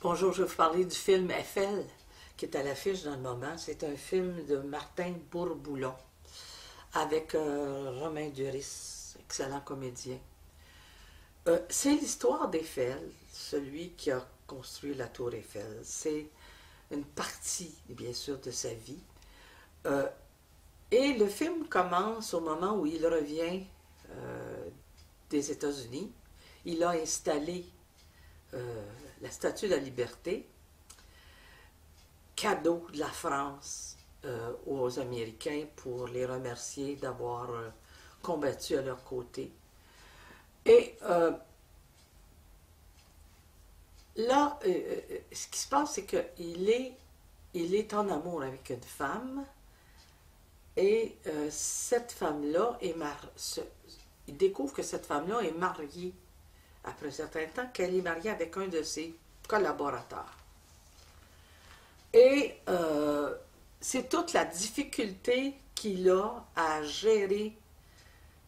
Bonjour, je vais vous parler du film Eiffel, qui est à l'affiche dans le moment. C'est un film de Martin Bourboulon, avec Romain Duris, excellent comédien. C'est l'histoire d'Eiffel, celui qui a construit la tour Eiffel. C'est une partie, bien sûr, de sa vie. Et le film commence au moment où il revient des États-Unis. Il a installé la Statue de la Liberté, cadeau de la France aux Américains pour les remercier d'avoir combattu à leur côté. Et là, ce qui se passe, c'est qu'il est en amour avec une femme, et cette femme-là il découvre que cette femme-là est mariée, après un certain temps, qu'elle est mariée avec un de ses collaborateurs. Et c'est toute la difficulté qu'il a à gérer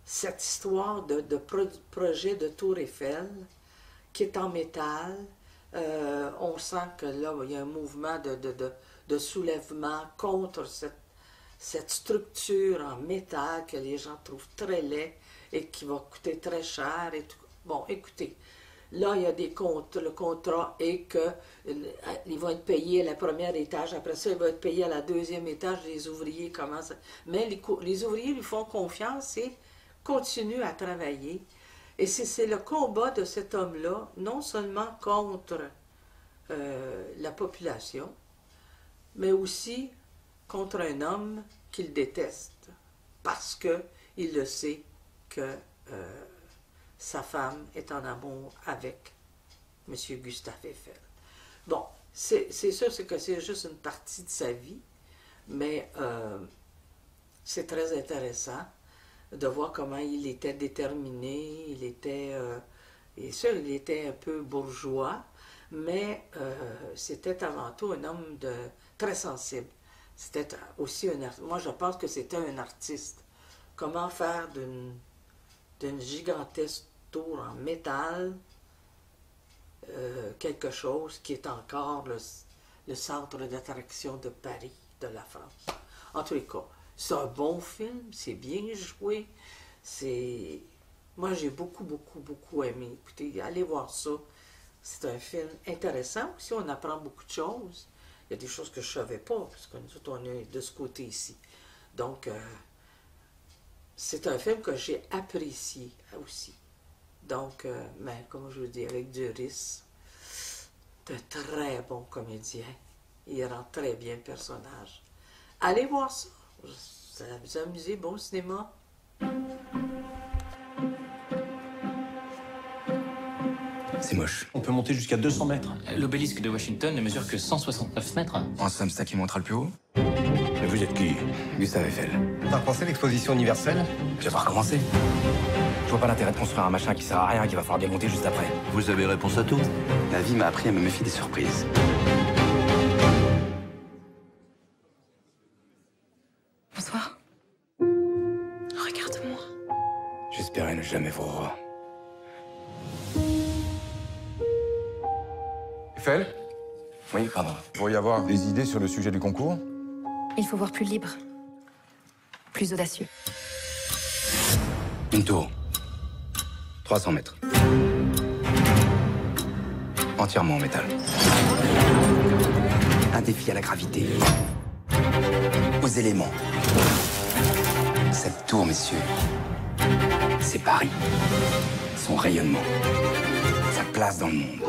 cette histoire de projet de Tour Eiffel, qui est en métal. On sent que là, il y a un mouvement de soulèvement contre cette structure en métal que les gens trouvent très laid et qui va coûter très cher. Et tout. Bon, écoutez, là, il y a le contrat est qu'ils vont être payés à la première étage, après ça, ils vont être payés à la deuxième étage, les ouvriers commencent. Mais les ouvriers lui font confiance et continuent à travailler. Et c'est le combat de cet homme-là, non seulement contre la population, mais aussi contre un homme qu'il déteste, parce qu'il le sait que sa femme est en amour avec M. Gustave Eiffel. Bon, c'est sûr que c'est juste une partie de sa vie, mais c'est très intéressant de voir comment il était déterminé, il était un peu bourgeois, mais c'était avant tout un homme très sensible. C'était aussi moi je pense que c'était un artiste. Comment faire d'une gigantesque tour en métal quelque chose qui est encore le centre d'attraction de Paris, de la France. En tous les cas, c'est un bon film, c'est bien joué, moi j'ai beaucoup aimé. Écoutez, allez voir ça, c'est un film intéressant aussi, on apprend beaucoup de choses. Il y a des choses que je ne savais pas, parce que nous autres, on est de ce côté ici. Donc, c'est un film que j'ai apprécié aussi. Donc, mais comme je vous dis, avec Duris, de très bon comédien. Il rend très bien le personnage. Allez voir ça. Ça va vous amuser. Bon cinéma. C'est moche. On peut monter jusqu'à 200 mètres. L'obélisque de Washington ne mesure que 169 mètres. En somme, c'est ça qui montera le plus haut. Mais vous êtes qui? Gustave Eiffel. T'as pensé l'exposition universelle? Je vais pas recommencer. Je vois pas l'intérêt de construire un machin qui sert à rien et qu'il va falloir démonter juste après. Vous avez réponse à tout? La vie m'a appris à me méfier des surprises. Bonsoir. Regarde-moi. J'espérais ne jamais vous revoir. Eiffel, Oui, pardon. vous pourriez avoir des idées sur le sujet du concours? Il faut voir plus libre. Plus audacieux. Une tour. 300 mètres. Entièrement en métal. Un défi à la gravité. Aux éléments. Cette tour, messieurs, c'est Paris. Son rayonnement. Sa place dans le monde.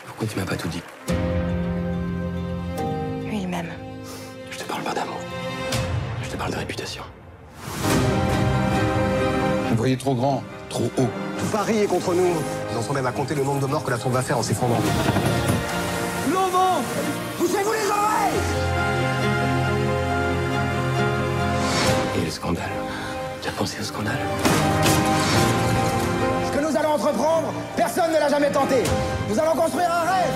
Pourquoi tu m'as pas tout dit? Lui, il m'aime. Je te parle pas d'amour. Je te parle de réputation. Vous voyez trop grand, trop haut. Tout Paris est contre nous. Ils en sont même à compter le nombre de morts que la tour va faire en s'effondrant. L'OMO! Poussez-vous les oreilles! Et le scandale. Tu as pensé au scandale? Ce que nous allons entreprendre, personne ne l'a jamais tenté. Nous allons construire un rêve.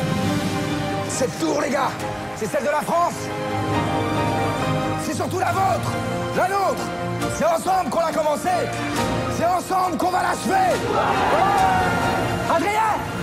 Cette tour, les gars, c'est celle de la France. C'est surtout la vôtre, la nôtre. C'est ensemble qu'on l'a commencé. C'est ensemble qu'on va l'achever. Adrien!